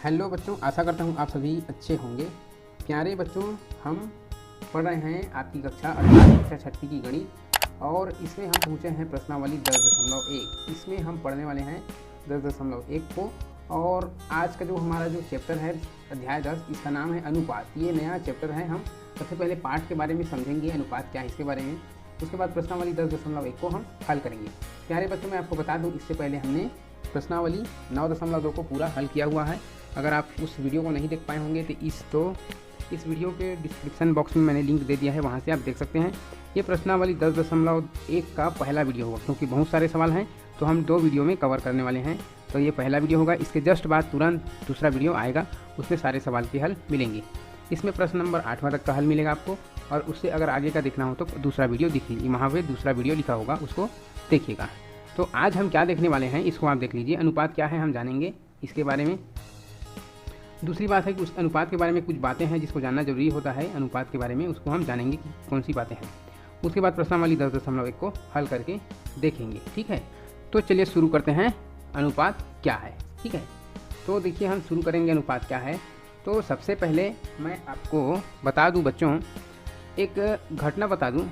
Hello बच्चों, आशा करता हूँ आप सभी अच्छे होंगे। प्यारे बच्चों, हम पढ़ रहे हैं आपकी कक्षा 8वीं कक्षा 6वीं की गणित और इसमें हम पहुँचे हैं प्रश्नावली 10.1। इसमें हम पढ़ने वाले हैं 10.1 को। और आज का जो हमारा जो चैप्टर है अध्याय 10, इसका नाम है अनुपात। ये नया चैप्टर है। हम सबसे पहले पाठ के बारे में समझेंगे, अनुपात क्या है इसके बारे में। उसके बाद प्रश्नावली 10.1 को हम हल करेंगे। प्यारे बच्चों, मैं आपको बता दूं, इससे पहले हमने प्रश्नावली 9.2 को पूरा हल किया हुआ है। अगर आप उस वीडियो को नहीं देख पाए होंगे तो इस वीडियो के डिस्क्रिप्शन बॉक्स में मैंने लिंक दे दिया है, वहाँ से आप देख सकते हैं। ये प्रश्नावली 10.1 का पहला वीडियो होगा, क्योंकि बहुत सारे सवाल हैं तो हम 2 वीडियो में कवर करने वाले हैं। तो ये पहला वीडियो होगा। इसके जस्ट बाद तुरंत दूसरा वीडियो आएगा, उसमें सारे सवाल के हल मिलेंगे। इसमें प्रश्न नंबर 8वां तक का हल मिलेगा आपको, और उससे अगर आगे का देखना हो तो दूसरा वीडियो देखिए, वहाँ पे दूसरा वीडियो लिखा होगा, उसको देखिएगा। तो आज हम क्या देखने वाले हैं इसको आप देख लीजिए। अनुपात क्या है हम जानेंगे इसके बारे में। दूसरी बात है कि उस अनुपात के बारे में कुछ बातें हैं जिसको जानना जरूरी होता है। अनुपात के बारे में उसको हम जानेंगे कि कौन सी बातें हैं। उसके बाद प्रश्नावली 10.1 को हल करके देखेंगे, ठीक है। तो चलिए शुरू करते हैं। अनुपात क्या है, ठीक है। तो देखिए, हम शुरू करेंगे अनुपात क्या है। तो सबसे पहले मैं आपको बता दूं बच्चों, एक घटना बता दूं।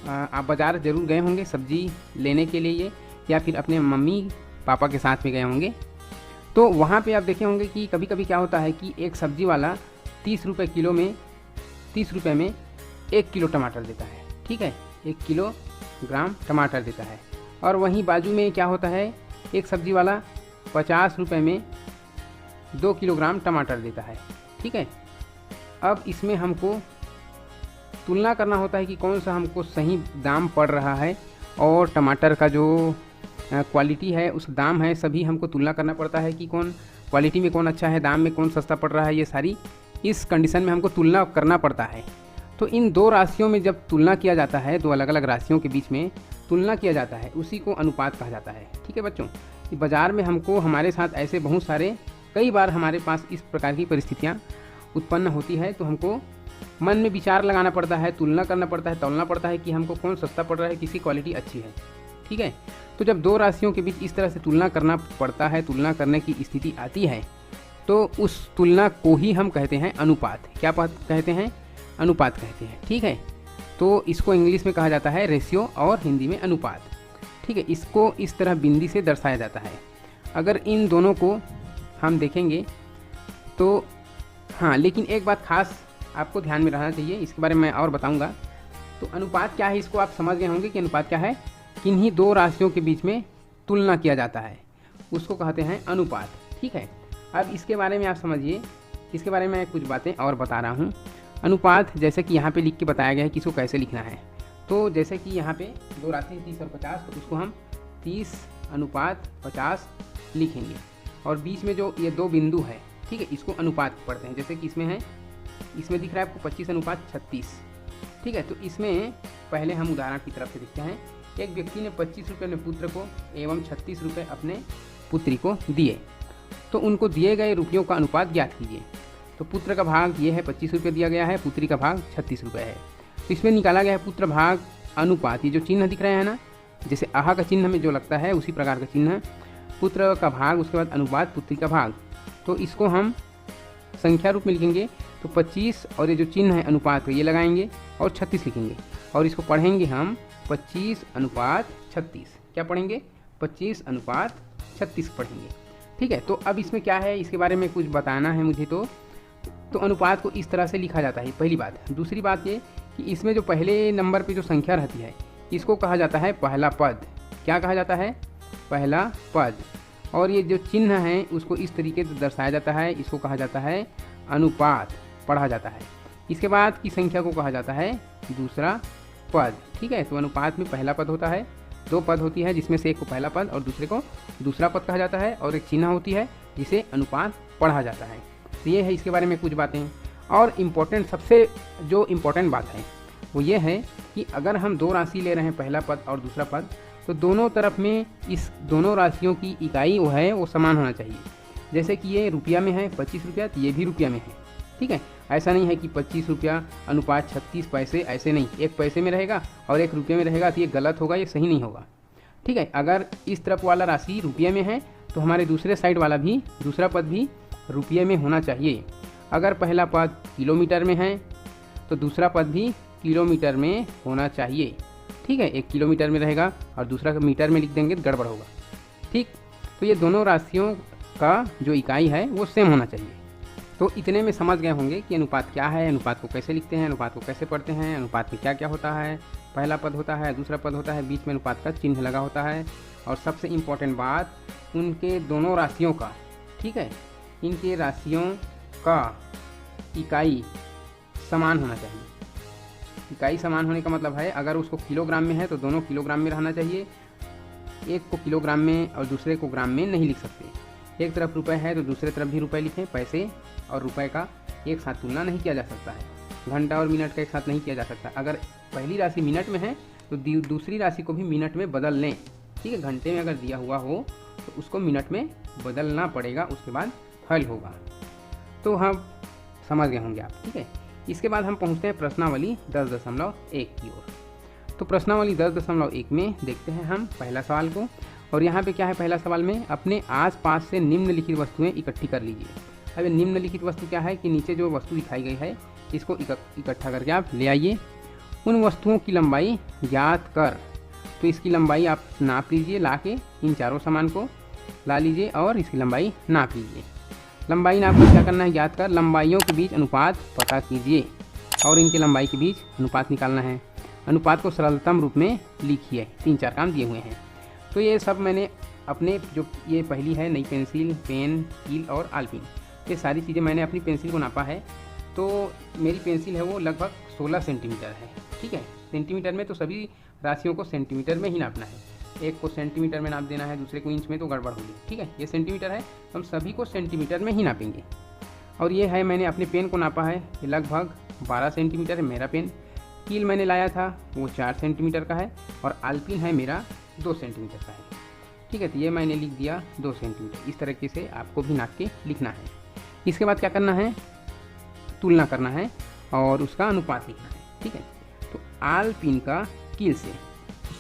आप बाज़ार ज़रूर गए होंगे सब्जी लेने के लिए, या फिर अपने मम्मी पापा के साथ में गए होंगे। तो वहाँ पे आप देखे होंगे कि कभी कभी क्या होता है कि एक सब्जी वाला 30 रुपये में 1 किलो टमाटर देता है, ठीक है। 1 किलोग्राम टमाटर देता है। और वहीं बाजू में क्या होता है, एक सब्जी वाला 50 रुपये में 2 किलोग्राम टमाटर देता है, ठीक है। अब इसमें हमको तुलना करना होता है कि कौन सा हमको सही दाम पड़ रहा है, और टमाटर का जो क्वालिटी है, उस दाम है, सभी हमको तुलना करना पड़ता है कि कौन क्वालिटी में कौन अच्छा है, दाम में कौन सस्ता पड़ रहा है। ये सारी इस कंडीशन में हमको तुलना करना पड़ता है। तो इन 2 राशियों में जब तुलना किया जाता है, 2 अलग अलग राशियों के बीच में तुलना किया जाता है, उसी को अनुपात कहा जाता है, ठीक है बच्चों। बाज़ार में हमको हमारे साथ ऐसे बहुत सारे, कई बार हमारे पास इस प्रकार की परिस्थितियाँ उत्पन्न होती है। तो हमको मन में विचार लगाना पड़ता है, तुलना करना पड़ता है, तौलना पड़ता है कि हमको कौन सस्ता पड़ रहा है, किसी क्वालिटी अच्छी है, ठीक है। तो जब 2 राशियों के बीच इस तरह से तुलना करना पड़ता है, तुलना करने की स्थिति आती है, तो उस तुलना को ही हम कहते हैं अनुपात। क्या कहते हैं? अनुपात कहते हैं, ठीक है। तो इसको इंग्लिश में कहा जाता है रेशियो और हिंदी में अनुपात, ठीक है। इसको इस तरह बिंदी से दर्शाया जाता है। अगर इन दोनों को हम देखेंगे तो हाँ, लेकिन एक बात खास आपको ध्यान में रहना चाहिए, इसके बारे में मैं और बताऊंगा। तो अनुपात क्या है, इसको आप समझ गए होंगे कि अनुपात क्या है। किन्हीं 2 राशियों के बीच में तुलना किया जाता है, उसको कहते हैं अनुपात, ठीक है। अब इसके बारे में आप समझिए, इसके बारे में कुछ बातें और बता रहा हूँ। अनुपात जैसे कि यहाँ पे लिख के बताया गया है कि इसको कैसे लिखना है। तो जैसे कि यहाँ पे 2 राशि 30 और 50, तो उसको हम 30:50 लिखेंगे। और बीच में जो ये 2 बिंदु है, ठीक है, इसको अनुपात पढ़ते हैं। जैसे कि इसमें है, इसमें दिख रहा है आपको 25:36, ठीक है। तो इसमें पहले हम उदाहरण की तरफ से देखते हैं। एक व्यक्ति ने 25 रुपये अपने पुत्र को एवं 36 रुपये अपने पुत्री को दिए। तो उनको दिए गए रुपयों का अनुपात ज्ञात कीजिए। तो पुत्र का भाग ये है, 25 रुपये दिया गया है, पुत्री का भाग 36 रुपये है। तो इसमें निकाला गया है पुत्र भाग अनुपात। ये जो चिन्ह दिख रहे हैं ना, जैसे आहा का चिन्ह में जो लगता है उसी प्रकार का चिन्ह, पुत्र का भाग, उसके बाद अनुपात, पुत्री का भाग। तो इसको हम संख्या रूप में लिखेंगे। तो 25 और ये जो चिन्ह है अनुपात का, ये लगाएंगे और 36 लिखेंगे, और इसको पढ़ेंगे हम 25:36। क्या पढ़ेंगे? 25:36 पढ़ेंगे, ठीक है। तो अब इसमें क्या है, इसके बारे में कुछ बताना है मुझे। तो अनुपात को इस तरह से लिखा जाता है, पहली बात। दूसरी बात ये कि इसमें जो पहले नंबर पे जो संख्या रहती है, इसको कहा जाता है पहला पद। क्या कहा जाता है? पहला पद। और ये जो चिन्ह है उसको इस तरीके से दर्शाया जाता है, इसको कहा जाता है अनुपात, पढ़ा जाता है। इसके बाद की संख्या को कहा जाता है दूसरा पद, ठीक है। तो अनुपात में पहला पद होता है, 2 पद होती है, जिसमें से एक को पहला पद और दूसरे को दूसरा पद कहा जाता है, और एक चिन्ह होती है जिसे अनुपात पढ़ा जाता है। तो ये है इसके बारे में कुछ बातें। और इम्पोर्टेंट, सबसे जो इम्पोर्टेंट बात है वो ये है कि अगर हम 2 राशि ले रहे हैं, पहला पद और दूसरा पद, तो दोनों तरफ में इस दोनों राशियों की इकाई वो है, वो समान होना चाहिए। जैसे कि ये रुपया में है 25 रुपया, तो ये भी रुपया में है, ठीक है। ऐसा नहीं है कि 25 रुपया अनुपात 36 पैसे, ऐसे नहीं। 1 पैसे में रहेगा और 1 रुपये में रहेगा, तो ये गलत होगा, ये सही नहीं होगा, ठीक है। अगर इस तरफ वाला राशि रुपये में है, तो हमारे दूसरे साइड वाला भी, दूसरा पद भी रुपये में होना चाहिए। अगर पहला पद किलोमीटर में है तो दूसरा पद भी किलोमीटर में होना चाहिए। ठीक है, एक किलोमीटर में रहेगा और दूसरा मीटर में लिख देंगे तो गड़बड़ होगा। ठीक, तो ये दोनों राशियों का जो इकाई है वो सेम होना चाहिए। तो इतने में समझ गए होंगे कि अनुपात क्या है, अनुपात को कैसे लिखते हैं, अनुपात को कैसे पढ़ते हैं, अनुपात में क्या क्या होता है। पहला पद होता है, दूसरा पद होता है, बीच में अनुपात का चिन्ह लगा होता है, और सबसे इम्पोर्टेंट बात उनके दोनों राशियों का, ठीक है, इनके राशियों का इकाई समान होना चाहिए। इकाई समान होने का मतलब है अगर उसको किलोग्राम में है तो दोनों किलोग्राम में रहना चाहिए। एक को किलोग्राम में और दूसरे को ग्राम में नहीं लिख सकते। एक तरफ रुपए है तो दूसरे तरफ भी रुपए लिखें। पैसे और रुपए का एक साथ तुलना नहीं किया जा सकता है। घंटा और मिनट का एक साथ नहीं किया जा सकता। अगर पहली राशि मिनट में है तो दूसरी राशि को भी मिनट में बदल लें। ठीक है, घंटे में अगर दिया हुआ हो तो उसको मिनट में बदलना पड़ेगा, उसके बाद हल होगा। तो हम समझ गए होंगे आप। ठीक है, इसके बाद हम पहुंचते हैं प्रश्नावली 10.1 की ओर। तो प्रश्नावली 10.1 में देखते हैं हम पहला सवाल को। और यहाँ पे क्या है पहला सवाल में, अपने आसपास से निम्नलिखित वस्तुएं इकट्ठी कर लीजिए। अब निम्नलिखित वस्तु क्या है कि नीचे जो वस्तु दिखाई गई है इसको इकट्ठा करके आप ले आइए। उन वस्तुओं की लंबाई ज्ञात कर। तो इसकी लंबाई आप नाप लीजिए, ला के इन चारों सामान को ला लीजिए और इसकी लंबाई नाप लीजिए। लंबाई नाप कर क्या करना है, ज्ञात कर लंबाइयों के बीच अनुपात पता कीजिए और इनके लंबाई के बीच अनुपात निकालना है। अनुपात को सरलतम रूप में लिखिए। 3-4 काम दिए हुए हैं। तो ये सब मैंने अपने जो ये पहली है नई पेंसिल, पेन, कील और आलपिन, ये सारी चीज़ें मैंने अपनी पेंसिल को नापा है। तो मेरी पेंसिल है वो लगभग 16 सेंटीमीटर है। ठीक है, सेंटीमीटर में तो सभी राशियों को सेंटीमीटर में ही नापना है। एक को सेंटीमीटर में नाप देना है, दूसरे को इंच में तो गड़बड़ होगी। ठीक है, ये सेंटीमीटर है तो हम सभी को सेंटीमीटर में ही नापेंगे। और ये है मैंने अपने पेन को नापा है, ये लगभग 12 सेंटीमीटर है मेरा पेन। कील मैंने लाया था वो 4 सेंटीमीटर का है और आलपिन है मेरा 2 सेंटीमीटर का है। ठीक है, तो ये मैंने लिख दिया 2 सेंटीमीटर। इस तरीके से आपको भी नाप के लिखना है। इसके बाद क्या करना है, तुलना करना है और उसका अनुपात लिखना है। ठीक है, तो आलपिन का कील से,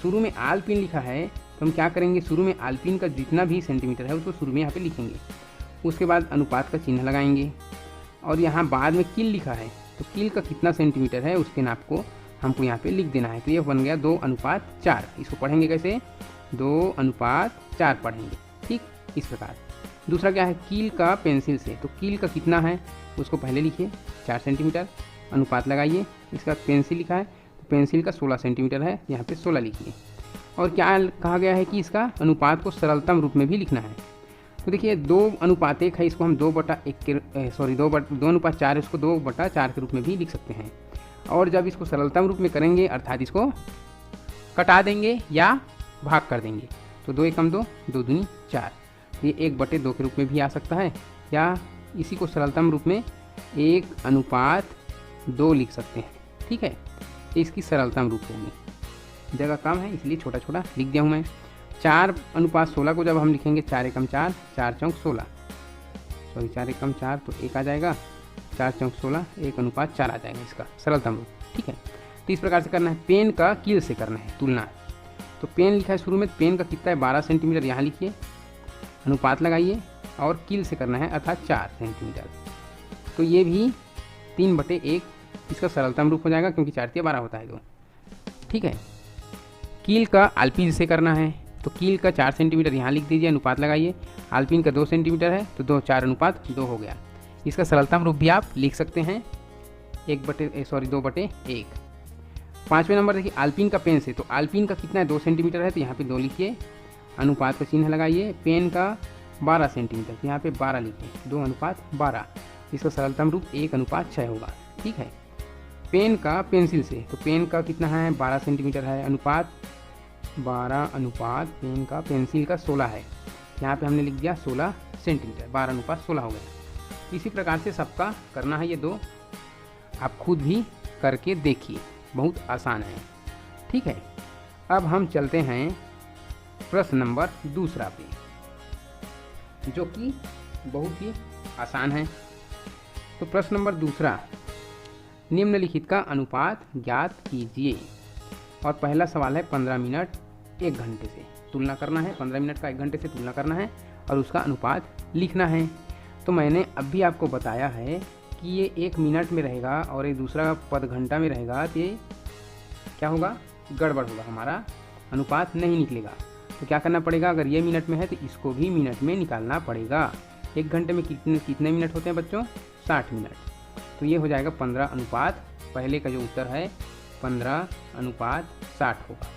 शुरू में आलपिन लिखा है तो हम क्या करेंगे, शुरू में आलपिन का जितना भी सेंटीमीटर है उसको शुरू में यहाँ पे लिखेंगे। उसके बाद अनुपात का चिन्ह लगाएंगे और यहाँ बाद में कील लिखा है तो कील का कितना सेंटीमीटर है उसके नाप को हमको यहाँ पे लिख देना है। तो ये बन गया 2:4। इसको पढ़ेंगे कैसे, 2:4 पढ़ेंगे। ठीक, इस प्रकार। दूसरा क्या है, कील का पेंसिल से, तो कील का कितना है उसको पहले लिखिए 4 सेंटीमीटर, अनुपात लगाइए। इसका पेंसिल लिखा है तो पेंसिल का 16 सेंटीमीटर है, यहाँ पे 16 लिखिए। और क्या कहा गया है कि इसका अनुपात को सरलतम रूप में भी लिखना है। तो देखिए 2:1 है, इसको हम 2:4 इसको 2/4 के रूप में भी लिख सकते हैं। और जब इसको सरलतम रूप में करेंगे अर्थात इसको कटा देंगे या भाग कर देंगे तो 2 एकम 2, 2 दूनी 4, ये 1/2 के रूप में भी आ सकता है, या इसी को सरलतम रूप में 1:2 लिख सकते हैं। ठीक है, इसकी सरलतम रूप होगी। जगह कम है इसलिए छोटा छोटा लिख दिया हूँ मैं। 4:16 को जब हम लिखेंगे 4 एकम 4, 4 चौक 16, 4 एकम 4 तो 1 आ जाएगा, 4 चौक 16, 1:4 आ जाएगा इसका सरलतम रूप। ठीक है, तो इस प्रकार से करना है। पेन का कील से करना है तुलना। तो पेन लिखा है शुरू में, पेन का कितना है 12 सेंटीमीटर, यहाँ लिखिए, अनुपात लगाइए और कील से करना है अर्थात 4 सेंटीमीटर। तो ये भी 3/1 इसका सरलतम रूप हो जाएगा क्योंकि 4×3=12 होता है 2। ठीक है, कील का आलपिन से करना है तो कील का 4 सेंटीमीटर यहाँ लिख दीजिए, अनुपात लगाइए। आलपिन का 2 सेंटीमीटर है तो 2:4 हो गया। इसका सरलतम रूप भी आप लिख सकते हैं 2/1। 5वें नंबर देखिए आलपिन का पेन से, तो आलपिन का कितना है 2 सेंटीमीटर है तो यहाँ पे 2 लिखिए, अनुपात का चिन्ह लगाइए। पेन का 12 सेंटीमीटर तो यहाँ पे 12 लिखिए, 2:12। इसका सरलतम रूप 1:6 होगा। ठीक है, पेन का पेंसिल से, तो पेन का कितना है 12 सेंटीमीटर है, अनुपात 12 अनुपात पेन का पेंसिल का 16 है, यहाँ पे हमने लिख दिया 16 सेंटीमीटर, 12:16 हो गया। इसी प्रकार से सबका करना है ये 2, आप खुद भी करके देखिए, बहुत आसान है। ठीक है, अब हम चलते हैं प्रश्न नंबर 2 पे, जो कि बहुत ही आसान है। तो प्रश्न नंबर 2, निम्नलिखित का अनुपात ज्ञात कीजिए। और पहला सवाल है 15 मिनट 1 घंटे से तुलना करना है। 15 मिनट का 1 घंटे से तुलना करना है और उसका अनुपात लिखना है। तो मैंने अभी आपको बताया है कि ये 1 मिनट में रहेगा और एक दूसरा पद घंटा में रहेगा, तो ये क्या होगा, गड़बड़ होगा, हमारा अनुपात नहीं निकलेगा। तो क्या करना पड़ेगा, अगर ये मिनट में है तो इसको भी मिनट में निकालना पड़ेगा। 1 घंटे में कितने मिनट होते हैं बच्चों, 60 मिनट। तो ये हो जाएगा 15:, पहले का जो उत्तर है 15:60 होगा।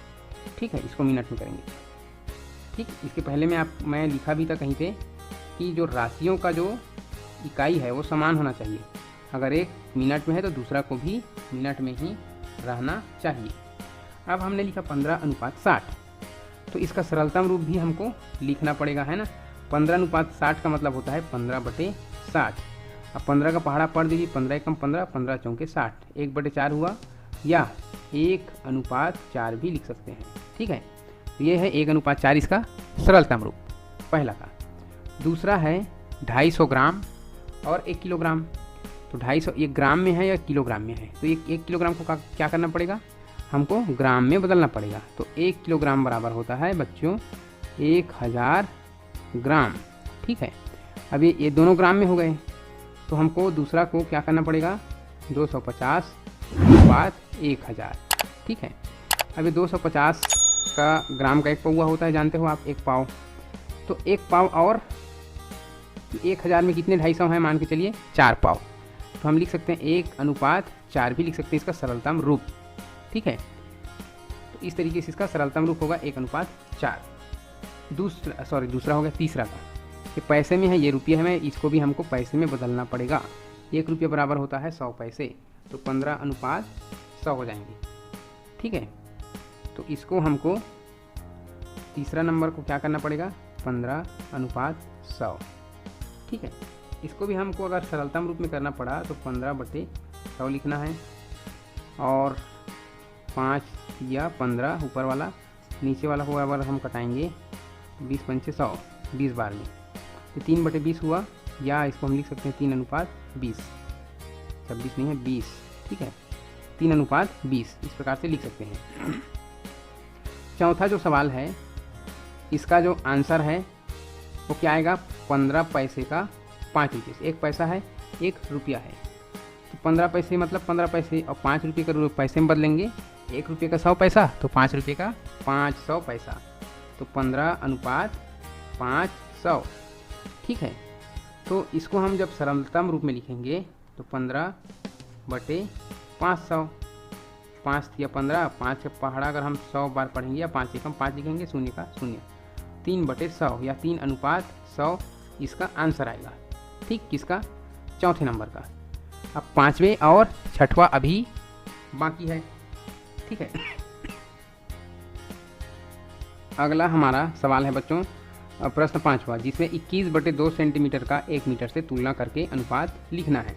ठीक है, इसको मिनट में करेंगे। ठीक, इसके पहले मैं लिखा भी था कहीं पे कि जो राशियों का जो इकाई है वो समान होना चाहिए। अगर एक मिनट में है तो दूसरा को भी मिनट में ही रहना चाहिए। अब हमने लिखा 15:60, तो इसका सरलतम रूप भी हमको लिखना पड़ेगा, है ना। 15:60 का मतलब होता है 15/60। अब 15 का पहाड़ा पढ़ दीजिए, 15 एकम 15, 15 चौके 60, 1/4 हुआ, या 1:4 भी लिख सकते हैं। ठीक है, तो ये है 1:4 इसका सरलतम रूप, पहला का। दूसरा है 250 ग्राम और 1 किलोग्राम। तो 250 ये ग्राम में है या किलोग्राम में है, तो 1 किलोग्राम को क्या करना पड़ेगा, हमको ग्राम में बदलना पड़ेगा। तो 1 किलोग्राम बराबर होता है बच्चों 1000 ग्राम। ठीक है, अब ये दोनों ग्राम में हो गए, तो हमको दूसरा को क्या करना पड़ेगा, 250/1000। ठीक है, अब ये 250 का ग्राम का 1 पौवा होता है, जानते हो आप, 1 पाव। तो 1 पाव और 1000 में कितने 250 हैं, मान के चलिए 4 पाव। तो हम लिख सकते हैं 1:4 भी लिख सकते हैं इसका सरलतम रूप। ठीक है, तो इस तरीके से इसका सरलतम रूप होगा 1:4। दूसरा हो गया तीसरा का, ये पैसे में है, ये रुपये में, इसको भी हमको पैसे में बदलना पड़ेगा। 1 रुपये बराबर होता है 100 पैसे, तो 15:100 हो जाएंगे। ठीक है, तो इसको हमको तीसरा नंबर को क्या करना पड़ेगा, 15:100। ठीक है, इसको भी हमको अगर सरलतम रूप में करना पड़ा तो 15/100 लिखना है, और 5 या 15 ऊपर वाला, नीचे वाला हुआ अगर हम कटाएंगे 20 पंचे 100, 20 बार में, तो 3/20 हुआ, या इसको हम लिख सकते हैं 3:20, 26 नहीं है 20। ठीक है, 3:20 इस प्रकार से लिख सकते हैं। चौथा जो सवाल है, इसका जो आंसर है वो क्या आएगा, 15 पैसे का 5 रुपये से, 1 पैसा है 1 रुपया है, तो 15 पैसे मतलब 15 पैसे, और 5 रुपये का पैसे में बदलेंगे, 1 रुपये का 100 पैसा, तो 5 रुपये का 500 पैसा, तो 15:500। ठीक है, तो इसको हम जब सरलतम रूप में लिखेंगे तो 15/500, 5 या 15, 5 का पहाड़ा अगर हम 100 बार पढ़ेंगे, या 5 एकम 5 लिखेंगे, 0 का 0, 3/100 या 3:100 इसका आंसर आएगा। ठीक, किसका, चौथे नंबर का। अब 5वें और 6वां अभी बाकी है। ठीक है, अगला हमारा सवाल है बच्चों, प्रश्न 5वां, जिसमें 21/2 सेंटीमीटर का 1 मीटर से तुलना करके अनुपात लिखना है।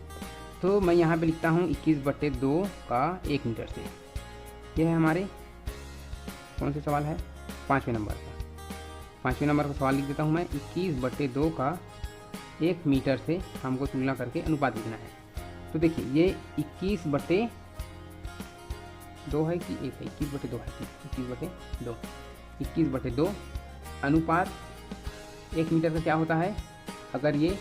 तो मैं यहाँ पे लिखता हूँ 21/2 का 1 मीटर से। ये है हमारे कौन से सवाल है, 5वें नंबर का। 5वें नंबर का सवाल लिख देता हूँ मैं, 21/2 का 1 मीटर से हमको तुलना करके अनुपात लिखना है। तो देखिए ये 21/2 है कि 1 है, 21/2 है, 21/2 अनुपात 1 मीटर का क्या होता है, अगर ये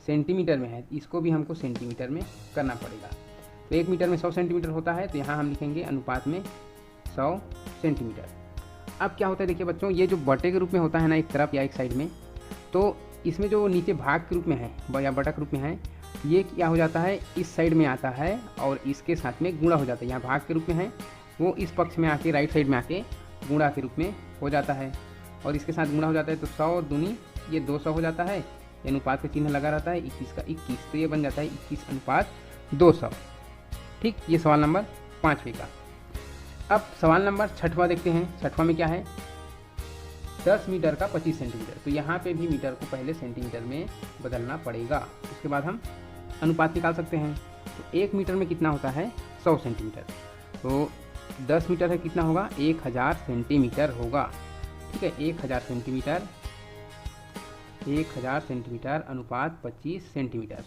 सेंटीमीटर में है इसको भी हमको सेंटीमीटर में करना पड़ेगा। तो 1 मीटर में 100 सेंटीमीटर होता है, तो यहाँ हम लिखेंगे अनुपात में 100 सेंटीमीटर। अब क्या होता है देखिए बच्चों, ये जो बटे के रूप में होता है ना एक तरफ या एक साइड में, तो इसमें जो नीचे भाग के रूप में है या बटा के रूप में है, ये क्या हो जाता है, इस साइड में आता है और इसके साथ में गुणा हो जाता है। यहाँ भाग के रूप में है, वो इस पक्ष में आके राइट साइड में आके गुणा के रूप में हो जाता है, और इसके साथ गुणा हो जाता है, तो 100 दूनी ये 200 हो जाता है, ये अनुपात का चिन्ह लगा रहता है, 21 का 21, तो ये बन जाता है 21:200। ठीक, ये सवाल नंबर 5वें का। अब सवाल नंबर 6वां देखते हैं। 6वां में क्या है, 10 मीटर का 25 सेंटीमीटर। तो यहाँ पे भी मीटर को पहले सेंटीमीटर में बदलना पड़ेगा, उसके बाद हम अनुपात निकाल सकते हैं। तो 1 मीटर में कितना होता है, 100 सेंटीमीटर। तो 10 मीटर है कितना होगा, 1000 सेंटीमीटर होगा। ठीक है, 1000 सेंटीमीटर, 1000 सेंटीमीटर अनुपात 25 सेंटीमीटर।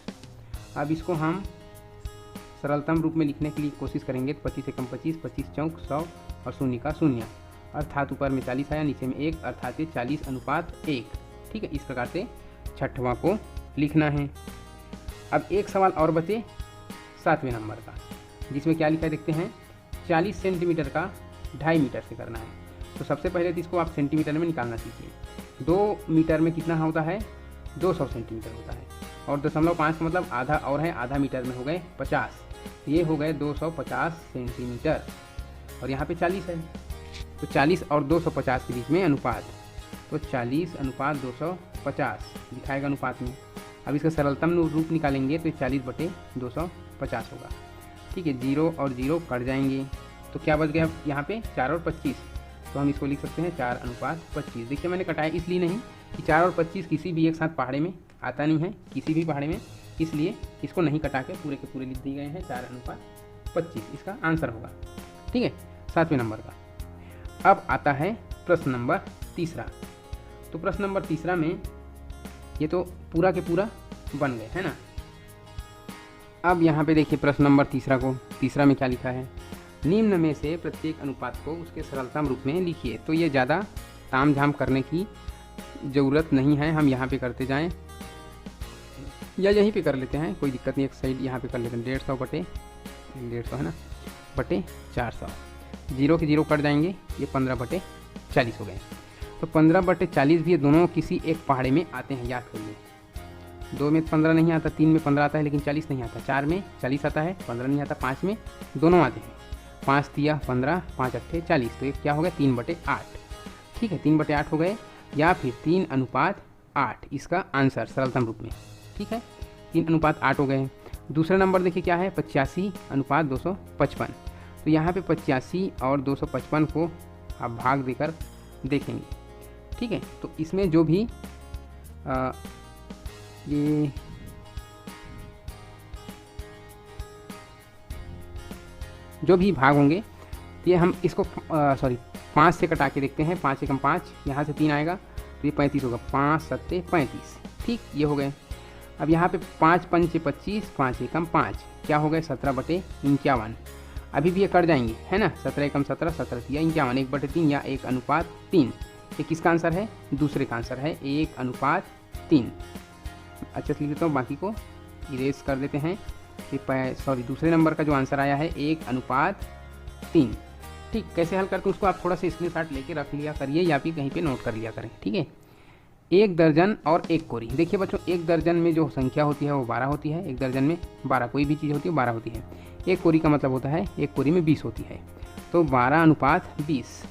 अब इसको हम सरलतम रूप में लिखने के लिए कोशिश करेंगे, तो 25 एकम 25, 25 चौक 100 और 0 का 0, अर्थात ऊपर में 40 आया, नीचे में 1, अर्थात ये 40:1। ठीक है, इस प्रकार से 6वां को लिखना है। अब एक सवाल और बचे 7वें नंबर का, जिसमें क्या लिखा है देखते हैं। 40 सेंटीमीटर का 2.5 मीटर से करना है। तो सबसे पहले तो इसको आप सेंटीमीटर में निकालना सीखिए। 2 मीटर में कितना होता है, 200 सेंटीमीटर होता है, और 0.5 का मतलब आधा और है, आधा मीटर में हो गए 50, ये हो गए 250 सेंटीमीटर, और यहाँ पे 40 है, तो 40 और 250 के बीच में अनुपात, तो 40 अनुपात 250 दिखाएगा अनुपात में। अब इसका सरलतम रूप निकालेंगे तो 40/250 होगा। ठीक है, 0 और 0 कट जाएंगे, तो क्या बच गया यहाँ पे 4 और 25, तो हम इसको लिख सकते हैं 4:25। देखिए मैंने कटाया इसलिए नहीं कि 4 और 25 किसी भी एक साथ पहाड़े में आता नहीं है, किसी भी पहाड़े में, इसलिए इसको नहीं कटा के पूरे के पूरे लिख दिए गए हैं 4:25, इसका आंसर होगा। ठीक है, 7वें नंबर का। अब आता है प्रश्न नंबर 3। तो प्रश्न नंबर 3 में ये तो पूरा के पूरा बन गए है ना। अब यहाँ पे देखिए प्रश्न नंबर 3 को, 3 में क्या लिखा है, निम्न में से प्रत्येक अनुपात को उसके सरलतम रूप में लिखिए। तो ये ज़्यादा ताम झाम करने की ज़रूरत नहीं है, हम यहाँ पे करते जाएं या यहीं पे कर लेते हैं, कोई दिक्कत नहीं। एक साइड यहाँ पे कर लेते हैं, 150/150 है ना, बटे 400, 0 के 0 कट जाएंगे, ये 15/40 हो गए। तो 15/40 भी दोनों किसी एक पहाड़े में आते हैं, याद करिए। 2 में 15 नहीं आता, 3 में 15 आता है लेकिन 40 नहीं आता, 4 में 40 आता है, 15 नहीं आता, 5 में दोनों आते हैं। 5 तिया 15, 5 अट्ठे 40, तो ये क्या हो गया 3/8। ठीक है, 3/8 हो गए, या फिर 3:8 इसका आंसर सरलतम रूप में। ठीक है, 3:8 हो गए। दूसरा नंबर देखिए क्या है, 85:255। तो यहाँ पे 85 और 255 को आप भाग देकर देखेंगे। ठीक है, तो इसमें जो भी ये जो भी भाग होंगे, ये हम इसको 5 से कटा के देखते हैं। 5 एकम 5, यहाँ से 3 आएगा तो ये 35 होगा, 5 7 35। ठीक, ये हो गए। अब यहाँ पे 5 पंचे 25, 5 एकम 5, क्या हो गए 17/51। अभी भी ये कट जाएंगे है ना, 17 एकम 17, 17 तिया 51, 1/3 या 1:3। ये किसका आंसर है, दूसरे का आंसर है 1:3। अच्छा से लिख देता हूँ, बाकी को इरेज कर देते हैं। दूसरे नंबर का जो आंसर आया है 1:3। ठीक, कैसे हल करते हैं उसको आप थोड़ा सा स्क्रीनशॉट लेके रख लिया करिए, या फिर कहीं पे नोट कर लिया करें। ठीक है, 1 दर्जन और 1 कोरी। देखिए बच्चों, 1 दर्जन में जो संख्या होती है वो 12 होती है, 1 दर्जन में 12 कोई भी चीज़ होती है 12 होती है। 1 कोरी का मतलब होता है 1 कोरी में 20 होती है, तो 12:20।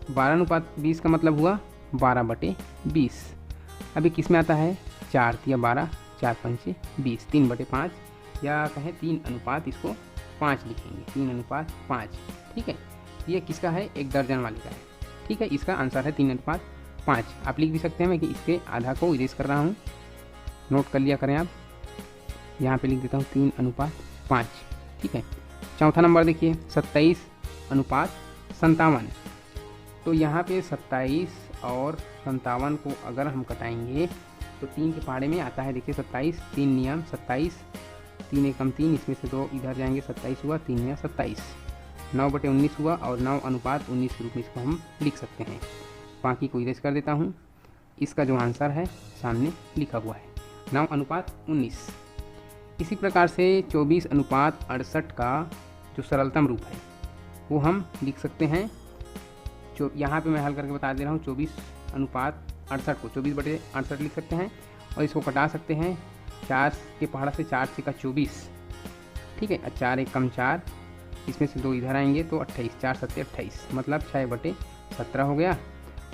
12:20 का मतलब हुआ 12/20। अभी किस में आता है, 4 तिया 12, 4 पंचे 20, 3/5, या कहें 3:5, इसको 5 लिखेंगे, 3:5। ठीक है, ये किसका है, 1 दर्जन वाले का है। ठीक है, इसका आंसर है 3:5। आप लिख भी सकते हैं, मैं कि इसके आधा को इरेज कर रहा हूँ, नोट कर लिया करें आप। यहाँ पे लिख देता हूँ 3:5। ठीक है, चौथा नंबर देखिए 27:57। तो यहाँ पे 27 और 57 को अगर हम कटाएंगे तो 3 के पहाड़े में आता है। देखिए 27, 3 नियम 27, 3 एकम 3, इसमें से 2 इधर जाएंगे, 27 हुआ, 3 नियम 27, 9/19 हुआ, और 9:19 के रूप में इसको हम लिख सकते हैं। बाकी को इरेज कर देता हूँ। इसका जो आंसर है सामने लिखा हुआ है 9:19। इसी प्रकार से 24:68 का जो सरलतम रूप है वो हम लिख सकते हैं। यहाँ पे मैं हल करके बता दे रहा हूँ, 24:68 को 24/68 लिख सकते हैं, और इसको कटा सकते हैं 4 के पहाड़ा से, 4 से का 24। ठीक है, 4 एकम 4, इसमें से 2 इधर आएंगे तो 28, 4 7 28, मतलब 6/17 हो गया।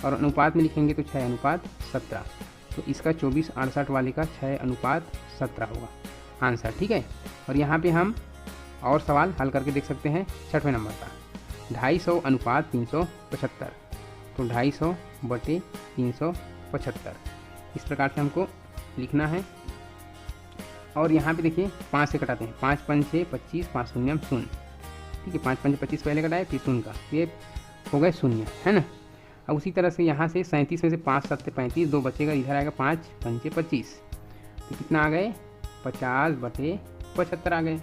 और अनुपात में लिखेंगे तो 6:17, तो इसका 24:68 वाले का 6:17 होगा आंसर। ठीक है, और यहाँ पे हम और सवाल हल करके देख सकते हैं 6वें नंबर का, 250:375। तो 250/375 इस प्रकार से हमको लिखना है। और यहाँ पे देखिए 5 से कटाते हैं, 5 पंचे 25, 5 शून्यम 0। ठीक है, 5 पंचे 25 पहले कटाए, फिर 0 का, ये हो गए 0 है ना। अब उसी तरह से यहाँ से 37 में से 5 7 35, 2 बचेगा, इधर आएगा 5 पंचे 25, तो कितना आ गए 50/75 आ गए।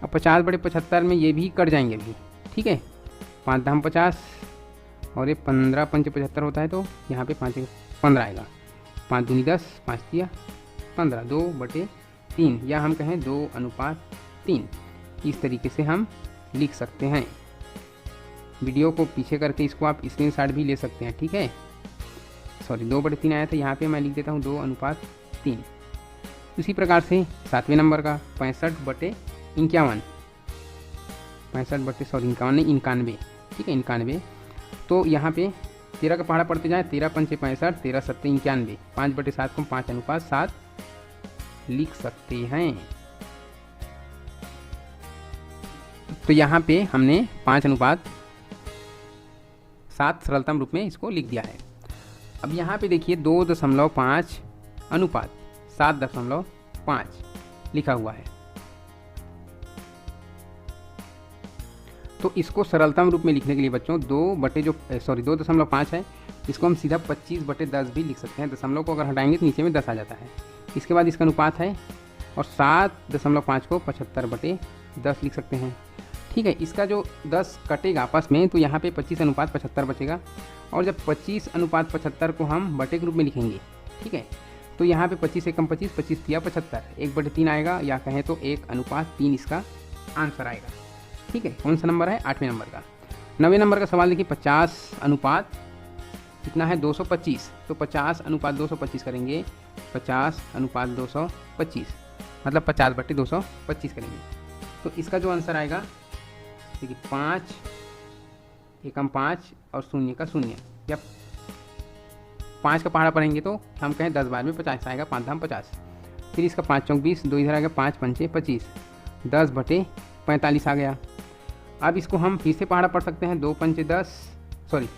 अब 50/75 में ये भी कट जाएंगे अभी। ठीक है, 5 दाम 50 और ये 15 पंचे 75 होता है, तो यहाँ पे 5 15 आएगा, 5 दूनी 10, 5 तिया 15, 2/3 या हम कहें 2:3। इस तरीके से हम लिख सकते हैं। वीडियो को पीछे करके इसको आप स्क्रीनशॉट भी ले सकते हैं, ठीक है। सॉरी 2/3 आया था, यहाँ पे मैं लिख देता हूँ 2:3। उसी प्रकार से 7वें नंबर का 65/51, 91, ठीक है 91। तो यहाँ पे 13 का पहाड़ा पढ़ते जाएँ, 13 पंचे 65, 13 सत्ते 91, 5/7 को 5:7 लिख सकते हैं। तो यहाँ पे हमने 5:7 सरलतम रूप में इसको लिख दिया है। अब यहाँ पे देखिए 2.5 अनुपात 7.5 लिखा हुआ है। तो इसको सरलतम रूप में लिखने के लिए बच्चों 2.5 है, इसको हम सीधा 25/10 भी लिख सकते हैं। दशमलव को अगर हटाएंगे तो नीचे में 10 आ जाता है। इसके बाद इसका अनुपात है और 7.5 को 75/10 लिख सकते हैं, ठीक है। इसका जो 10 कटेगा आपस में तो यहाँ पे 25:75 बचेगा। और जब 25:75 को हम बटे के रूप में लिखेंगे, ठीक है, तो यहाँ पे 25 से कम 25, 25 या 75, 1/3 आएगा, या कहें तो 1:3 इसका आंसर आएगा, ठीक है। कौन सा नंबर है? 8वें नंबर का। 9वें नंबर का सवाल देखिए 50 अनुपात कितना है? 225। तो 50 अनुपात 225 करेंगे, 50 अनुपात 225 मतलब 50/225 करेंगे। तो इसका जो आंसर आएगा देखिए 5 एकम 5 और 0 का 0, या 5 का पहाड़ा पढ़ेंगे तो हम कहें 10 बार में 50 आएगा, 5 धाम 50। फिर इसका 5 चौक 20, 2 इधर आ गया, 5 पंचे 25, 10/45 आ गया। अब इसको हम फिर से पहाड़ा पढ़ सकते हैं, 2 पंचे 10, सॉरी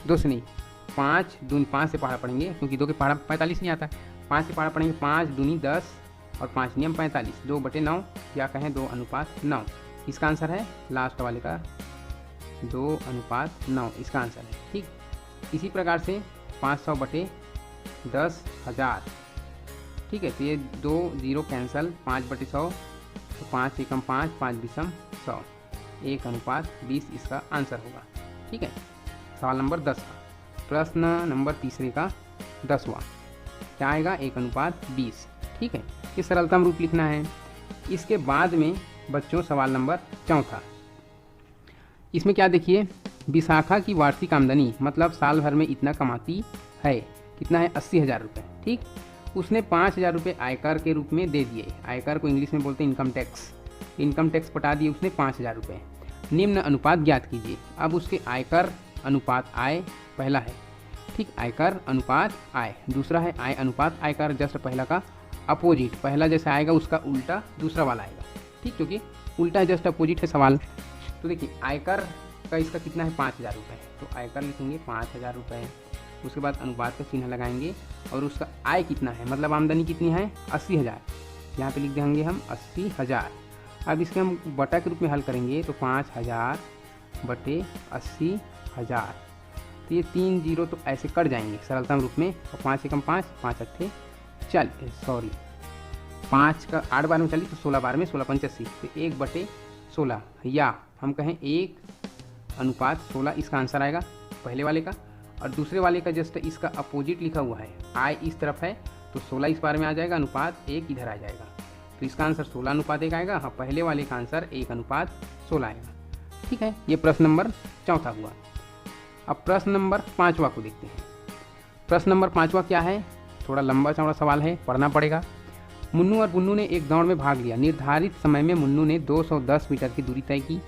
2 से नहीं, 5 दूनी 5 से पहाड़ा पढ़ेंगे क्योंकि 2 के पहाड़ा 45 नहीं आता। 5 से पहाड़ा पढ़ेंगे, 5 दूनी 10 और 5 नियम 45, 2/9 या कहें 2:9। इसका आंसर है लास्ट वाले का 2:9 इसका आंसर है, ठीक। इसी प्रकार से 500/10,000, ठीक है। तो ये 2 0 कैंसल, 5/100, तो 5 एकम 5, 5 विषम 100, 1:20 इसका आंसर होगा, ठीक है। सवाल नंबर 10 का। प्रश्न नंबर तीसरे का 10वां क्या आएगा? 1:20, ठीक है। ये सरलतम रूप लिखना है। इसके बाद में बच्चों सवाल नंबर 4, इसमें क्या देखिए, विशाखा की वार्षिक आमदनी मतलब साल भर में इतना कमाती है, कितना है? 80,000 रुपये, ठीक। उसने 5,000 रुपये आयकर के रूप में दे दिए। आयकर को इंग्लिश में बोलते हैं इनकम टैक्स। इनकम टैक्स पटा दिए उसने 5,000 रुपये। निम्न अनुपात ज्ञात कीजिए। अब उसके आयकर अनुपात आय पहला है, ठीक, आयकर अनुपात आय। दूसरा है आय अनुपात आयकर, जस्ट पहला का अपोजिट, पहला जैसे आएगा उसका उल्टा दूसरा वाला आएगा, ठीक, क्योंकि उल्टा जस्ट अपोजिट है सवाल। तो देखिए आयकर का इसका कितना है? 5,000 रुपये। तो आयकर लिखेंगे 5,000 रुपये। उसके बाद अनुपात का चिन्ह लगाएंगे और उसका आय कितना है मतलब आमदनी कितनी है? 80,000। यहाँ पे लिख देंगे हम 80,000। अब इसके हम बटा के रूप में हल करेंगे तो 5,000/80,000। तो ये 3 0 तो ऐसे कट जाएंगे सरलतम रूप में। और 5 एकम 5, 5 अट्ठे 5 का 8 बार में 40, तो 16 बार में 16 पंचे 80, तो 1/16 या हम कहें 1:16 इसका आंसर आएगा पहले वाले का। और दूसरे वाले का जस्ट इसका अपोजिट लिखा हुआ है, आय इस तरफ है तो 16 इस बार में आ जाएगा, अनुपात 1 इधर आ जाएगा, तो इसका आंसर 16:1 आएगा। हाँ, पहले वाले का आंसर 1:16 आएगा, ठीक है। ये प्रश्न नंबर 4 हुआ। अब प्रश्न नंबर 5 को देखते हैं। प्रश्न नंबर 5 क्या है? थोड़ा लंबा चौड़ा सवाल है, पढ़ना पड़ेगा। मुन्नू और बुन्नू ने एक दौड़ में भाग लिया। निर्धारित समय में मुन्नू ने 210 मीटर की दूरी तय की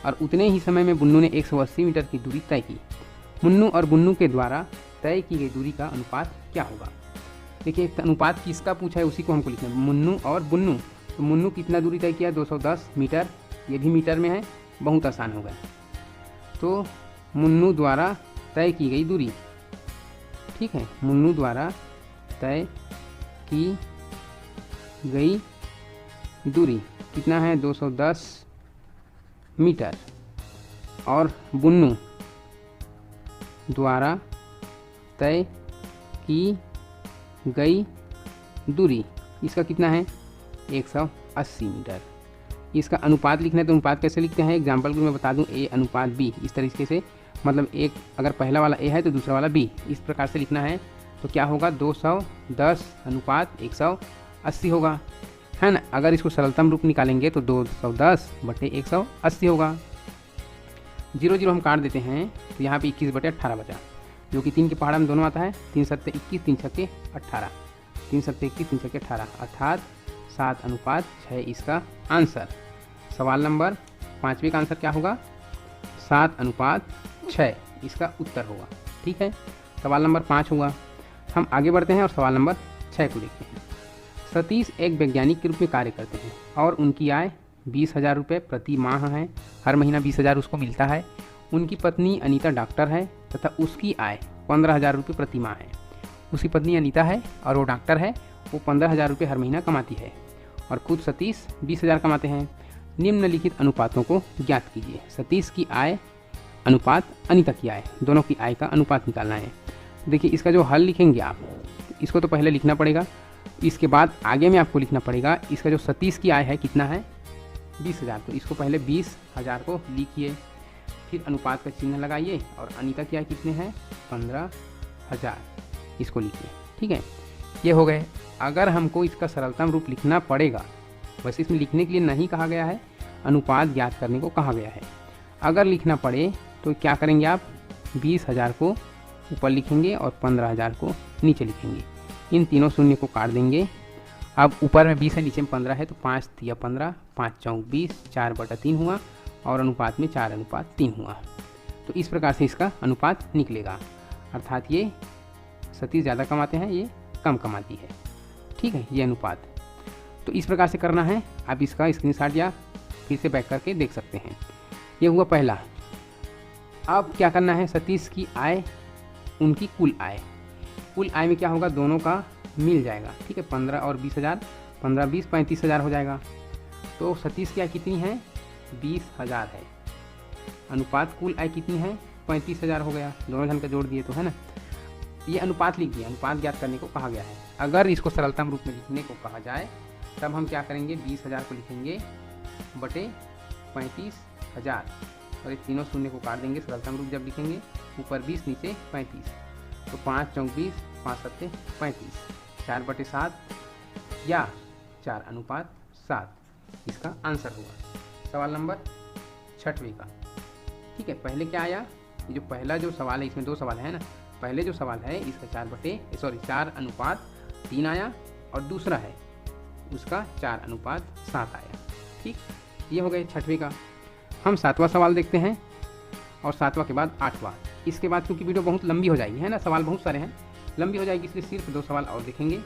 और उतने ही समय में बुन्नू ने 180 मीटर की दूरी तय की। मुन्नू और बुन्नू के द्वारा तय की गई दूरी का अनुपात क्या होगा? देखिए अनुपात किसका पूछा है उसी को हमको लिखना है, मुन्नू और बुन्नू। तो मुन्नू कितना दूरी तय किया? 210 मीटर, ये भी मीटर में है, बहुत आसान होगा। तो मुन्नू द्वारा तय की गई दूरी, ठीक है, मुन्नू द्वारा तय की गई दूरी कितना है? 210 मीटर। और बुन्नू द्वारा तय की गई दूरी इसका कितना है? 180 मीटर। इसका अनुपात लिखना है तो अनुपात कैसे लिखते हैं? एग्जाम्पल को मैं बता दूं, A/B, इस तरीके से, मतलब एक अगर पहला वाला A है तो दूसरा वाला B, इस प्रकार से लिखना है। तो क्या होगा 210 अनुपात 180 होगा, है ना। अगर इसको सरलतम रूप निकालेंगे तो 210/180 होगा। 0 0 हम काट देते हैं तो यहाँ पे 21/18 बचा, जो कि 3 के पहाड़ा में दोनों आता है। 3 7 21, 3 6 18, 3 7 21, 3 6 18, अर्थात 7:6 इसका आंसर। सवाल नंबर 5वें का आंसर क्या होगा? 7:6 इसका उत्तर होगा। ठीक है, सवाल नंबर 5 हुआ। हम आगे बढ़ते हैं और सवाल नंबर 6 को देखते हैं। सतीश एक वैज्ञानिक के रूप में कार्य करते हैं और उनकी आय 20,000 रुपये प्रति माह है। हर महीना 20,000 उसको मिलता है। उनकी पत्नी अनीता डॉक्टर है तथा उसकी आय 15,000 रुपये प्रति माह है। उसकी पत्नी अनीता है और वो डॉक्टर है, वो 15,000 रुपये हर महीना कमाती है और खुद सतीश 20,000 कमाते हैं। निम्नलिखित अनुपातों को ज्ञात कीजिए। सतीश की आय अनुपात अनीता की आय, दोनों की आय का अनुपात निकालना है। देखिए, इसका जो हल लिखेंगे आप, इसको तो पहले लिखना पड़ेगा, इसके बाद आगे में आपको लिखना पड़ेगा इसका जो सतीश की आय है कितना है 20,000, तो इसको पहले 20,000 को लिखिए, फिर अनुपात का चिन्ह लगाइए और अनीता की आय कितने हैं 15,000, इसको लिखिए। ठीक है, ये हो गए। अगर हमको इसका सरलतम रूप लिखना पड़ेगा, वैसे इसमें लिखने के लिए नहीं कहा गया है, अनुपात ज्ञात करने को कहा गया है। अगर लिखना पड़े तो क्या करेंगे आप, 20,000 को ऊपर लिखेंगे और 15,000 को नीचे लिखेंगे। इन तीनों शून्य को काट देंगे। अब ऊपर में 20 है, नीचे में 15 है, तो 5 3 15, 5 4 20, 4/3 हुआ और अनुपात में 4:3 हुआ। तो इस प्रकार से इसका अनुपात निकलेगा, अर्थात ये सतीश ज़्यादा कमाते हैं, ये कम कमाती है। ठीक है, ये अनुपात। तो इस प्रकार से करना है। आप इसका स्क्रीनशॉट या फिर से बैक करके देख सकते हैं। ये हुआ पहला। अब क्या करना है, सतीश की आय, उनकी कुल आय, कुल आय में क्या होगा, दोनों का मिल जाएगा। ठीक है, 15 और 20,000, 15 20 35,000 हो जाएगा। तो सतीश की आय कितनी है 20,000 है, अनुपात कुल आय कितनी है 35,000 हो गया। दोनों जन का जोड़ दिए तो, है ना। ये अनुपात लिख दिया, अनुपात ज्ञात करने को कहा गया है। अगर इसको सरलतम रूप में लिखने को कहा जाए तब हम क्या करेंगे, 20,000 को लिखेंगे बटे 35,000 और ये तीनों शून्य को काट देंगे। सरलतम रूप जब लिखेंगे, ऊपर 20 नीचे 35, तो 5 4 20, 5 7 35, 4/7 या 4:7 इसका आंसर हुआ। सवाल नंबर 6वें का। ठीक है, पहले क्या आया, ये जो पहला जो सवाल है, इसमें 2 सवाल है ना। पहले जो सवाल है इसका 4/3 आया और दूसरा है उसका 4:7 आया। ठीक, ये हो गए 6वें का। हम 7वां सवाल देखते हैं और 7वां के बाद 8वां। इसके बाद क्योंकि वीडियो बहुत लंबी हो जाएगी, है ना, सवाल बहुत सारे हैं, लंबी हो जाएगी, इसलिए सिर्फ 2 सवाल और देखेंगे।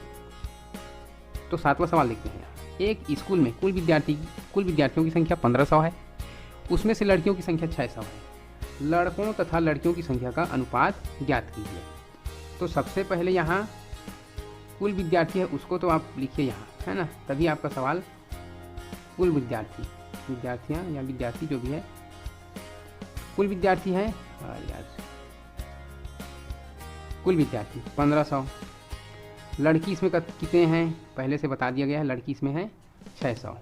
तो 7वां सवाल देखते हैं। एक स्कूल में कुल विद्यार्थियों की संख्या 1500 है, उसमें से लड़कियों की संख्या 600 है। लड़कों तथा लड़कियों की संख्या का अनुपात ज्ञात कीजिए। तो सबसे पहले यहाँ कुल विद्यार्थी है, उसको तो आप लिखिए यहाँ, है ना, तभी आपका सवाल कुल विद्यार्थियाँ या विद्यार्थी जो भी है, कुल विद्यार्थी है, और यार कुल विद्यार्थी 1500। लड़की इसमें कितने हैं पहले से बता दिया गया है, लड़की इसमें है 600।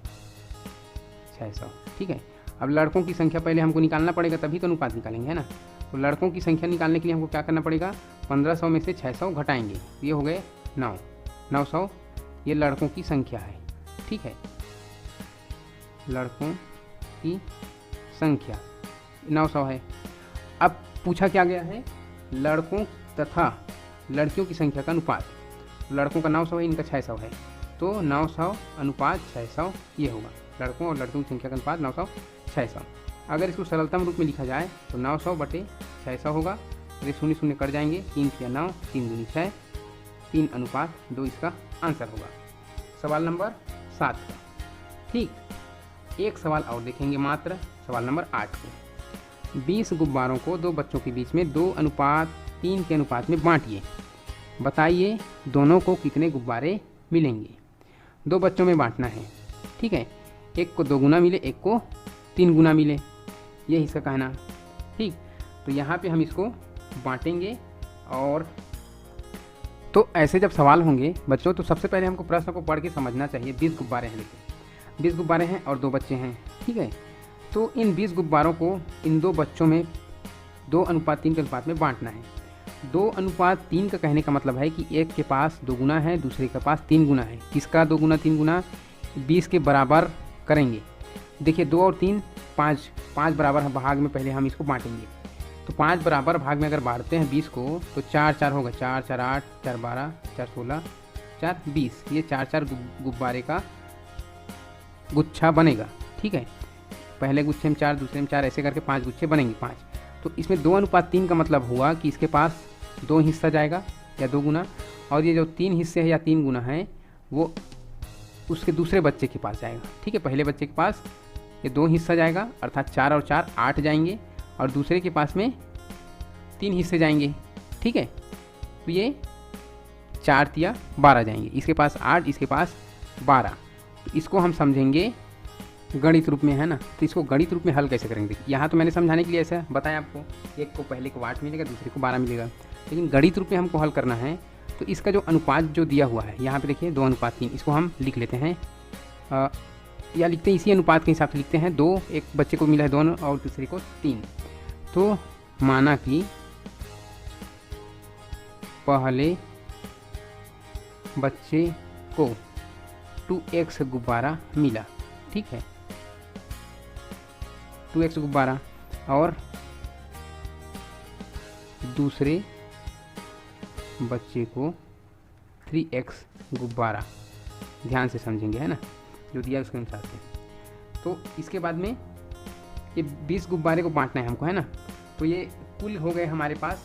ठीक है, अब लड़कों की संख्या पहले हमको निकालना पड़ेगा, तभी तो अनुपात निकालेंगे, है ना। तो लड़कों की संख्या निकालने के लिए हमको क्या करना पड़ेगा, 1500 में से 600 घटाएंगे, ये हो गए 900। ये लड़कों की संख्या है। ठीक है, लड़कों की संख्या 900 है। अब पूछा क्या गया है, लड़कों तथा लड़कियों की संख्या का अनुपात। लड़कों का 900 है, इनका 600 है, तो 900:600 ये होगा। लड़कों और लड़कियों की संख्या का अनुपात 900:600। अगर इसको सरलतम रूप में लिखा जाए तो 900/600 होगा। ये 0 0 कट जाएंगे, 3 × 9 3 दूनी 6, 3:2 इसका आंसर होगा। सवाल नंबर 7 का। ठीक, एक सवाल और देखेंगे मात्र, सवाल नंबर 8 को। 20 गुब्बारों को 2 बच्चों के बीच में 2:3 के अनुपात में बांटिए। बताइए दोनों को कितने गुब्बारे मिलेंगे। 2 बच्चों में बांटना है। ठीक है, एक को 2 गुना मिले, एक को 3 गुना मिले, ये इसका कहना। ठीक, तो यहाँ पे हम इसको बांटेंगे। और तो ऐसे जब सवाल होंगे बच्चों, तो सबसे पहले हमको प्रश्न को पढ़ के समझना चाहिए। 20 गुब्बारे हैं, देखिए 20 गुब्बारे हैं और 2 बच्चे हैं। ठीक है, तो इन 20 गुब्बारों को इन 2 बच्चों में 2:3 के अनुपात में बांटना है। 2:3 का कहने का मतलब है कि एक के पास 2 गुना है, दूसरे के पास 3 गुना है। किसका 2 गुना 3 गुना? 20 के बराबर करेंगे। देखिए 2 और 3 5, 5 बराबर भाग में पहले हम इसको बांटेंगे। तो 5 बराबर भाग में अगर बांटते हैं 20 को तो 4 4 होगा, 4 4 8, 4 12, 4 16, 4 20। ये 4 4 गुब्बारे का गुच्छा बनेगा। ठीक है, पहले गुच्छे में 4, दूसरे में 4, ऐसे करके 5 गुच्छे बनेंगे 5। तो इसमें 2:3 का मतलब हुआ कि इसके पास 2 हिस्सा जाएगा या 2 गुना, और ये जो 3 हिस्से हैं या 3 गुना है वो उसके दूसरे बच्चे के पास जाएगा। ठीक है, पहले बच्चे के पास ये 2 हिस्सा जाएगा अर्थात 4 और 4 8 जाएंगे, और दूसरे के पास में 3 हिस्से जाएंगे। ठीक है, तो ये 4 तिया 12 जाएंगे। इसके पास 8, इसके पास 12। तो इसको हम समझेंगे गणित रूप में, है ना। तो इसको गणित रूप में हल कैसे करेंगे? यहाँ तो मैंने समझाने के लिए ऐसा बताया आपको, एक को पहले को 8 मिलेगा, दूसरे को 12 मिलेगा, लेकिन गणित रूप में हमको हल करना है। तो इसका जो अनुपात जो दिया हुआ है यहाँ पे देखिए 2:3, इसको हम लिख लेते हैं या लिखते हैं इसी अनुपात के हिसाब से लिखते हैं। 2 एक बच्चे को मिला है 2 और दूसरे को 3। तो माना कि पहले बच्चे को 2x गुब्बारा मिला। ठीक है, 2x गुब्बारा, और दूसरे बच्चे को 3x गुब्बारा। ध्यान से समझेंगे, है ना, जो दिया उसके अनुसार से। तो इसके बाद में ये 20 गुब्बारे को बांटना है हमको, है ना। तो ये कुल हो गए हमारे पास,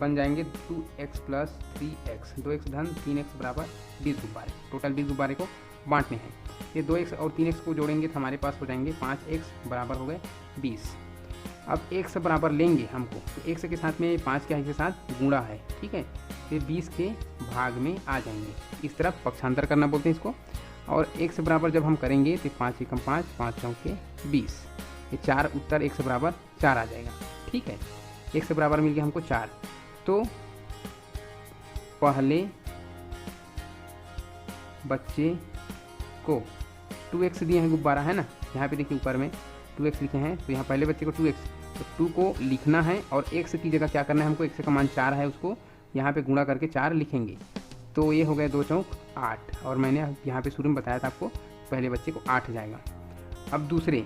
बन जाएंगे 2x + 3x, 2x धन 3x बराबर 20 गुब्बारे। टोटल 20 गुब्बारे को बांटने हैं। ये 2x और 3x को जोड़ेंगे तो हमारे पास हो जाएंगे 5x बराबर हो गए 20। अब x बराबर लेंगे हमको, तो x के साथ में 5 के साथ गुणा है। ठीक है, ये 20 के भाग में आ जाएंगे। इस तरफ पक्षांतर करना बोलते हैं इसको। और x बराबर जब हम करेंगे तो 5 एकम 5, 5 चौके 20, ये 4 उत्तर x बराबर 4 आ जाएगा। ठीक है, x बराबर मिल गया हमको 4। तो पहले बच्चे को 2x दिए हैं गुब्बारा, है ना। यहाँ पे देखिए ऊपर में 2x लिखे हैं, तो यहाँ पहले बच्चे को 2x, तो 2 को लिखना है और x की जगह क्या करना है हमको, x का मान 4 है, उसको यहाँ पे गुणा करके 4 लिखेंगे। तो ये हो गया 2 चौक 8, और मैंने यहाँ पे शुरू में बताया था आपको पहले बच्चे को 8 जाएगा। अब दूसरे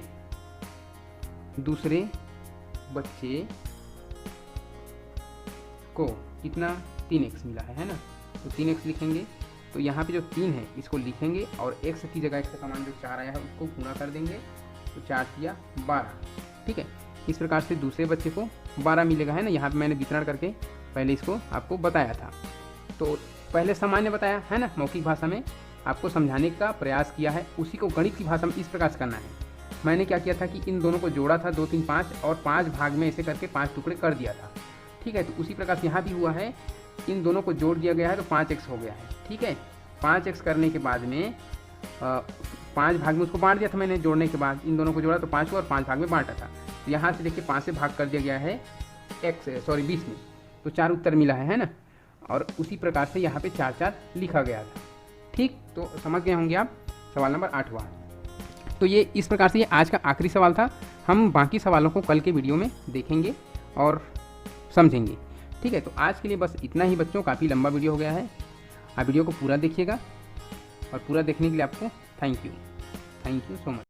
बच्चे को कितना 3x मिला है ना, तो 3x लिखेंगे। तो यहाँ पे जो 3 है इसको लिखेंगे और x की जगह x का मान जो 4 आया है उसको गुणा कर देंगे, तो 4 तिया 12। ठीक है, इस प्रकार से दूसरे बच्चे को 12 मिलेगा, है ना। यहाँ पे मैंने वितरण करके पहले इसको आपको बताया था। तो पहले सामान्य बताया है ना, मौखिक भाषा में आपको समझाने का प्रयास किया है, उसी को गणित की भाषा में इस प्रकार से करना है। मैंने क्या किया था कि इन दोनों को जोड़ा था 2 3 5, और 5 भाग में ऐसे करके 5 टुकड़े कर दिया था। ठीक है, तो उसी प्रकार से यहाँ भी हुआ है, इन दोनों को जोड़ दिया गया है तो 5x हो गया है। ठीक है, 5x करने के बाद में 5 भाग में उसको बांट दिया था मैंने, जोड़ने के बाद इन दोनों को जोड़ा तो 5 को और 5 भाग में बांटा था। तो यहाँ से देखिए 5 से भाग कर दिया गया है 20 में, तो 4 उत्तर मिला है ना। और उसी प्रकार से यहाँ पे 4 4 लिखा गया था। ठीक, तो समझ गए होंगे आप। सवाल नंबर 8वां। तो ये इस प्रकार से ये आज का आखिरी सवाल था। हम बाकी सवालों को कल के वीडियो में देखेंगे और समझेंगे। ठीक है, तो आज के लिए बस इतना ही बच्चों, काफ़ी लंबा वीडियो हो गया है। आप वीडियो को पूरा देखिएगा, और पूरा देखने के लिए आपको थैंक यू सो मच।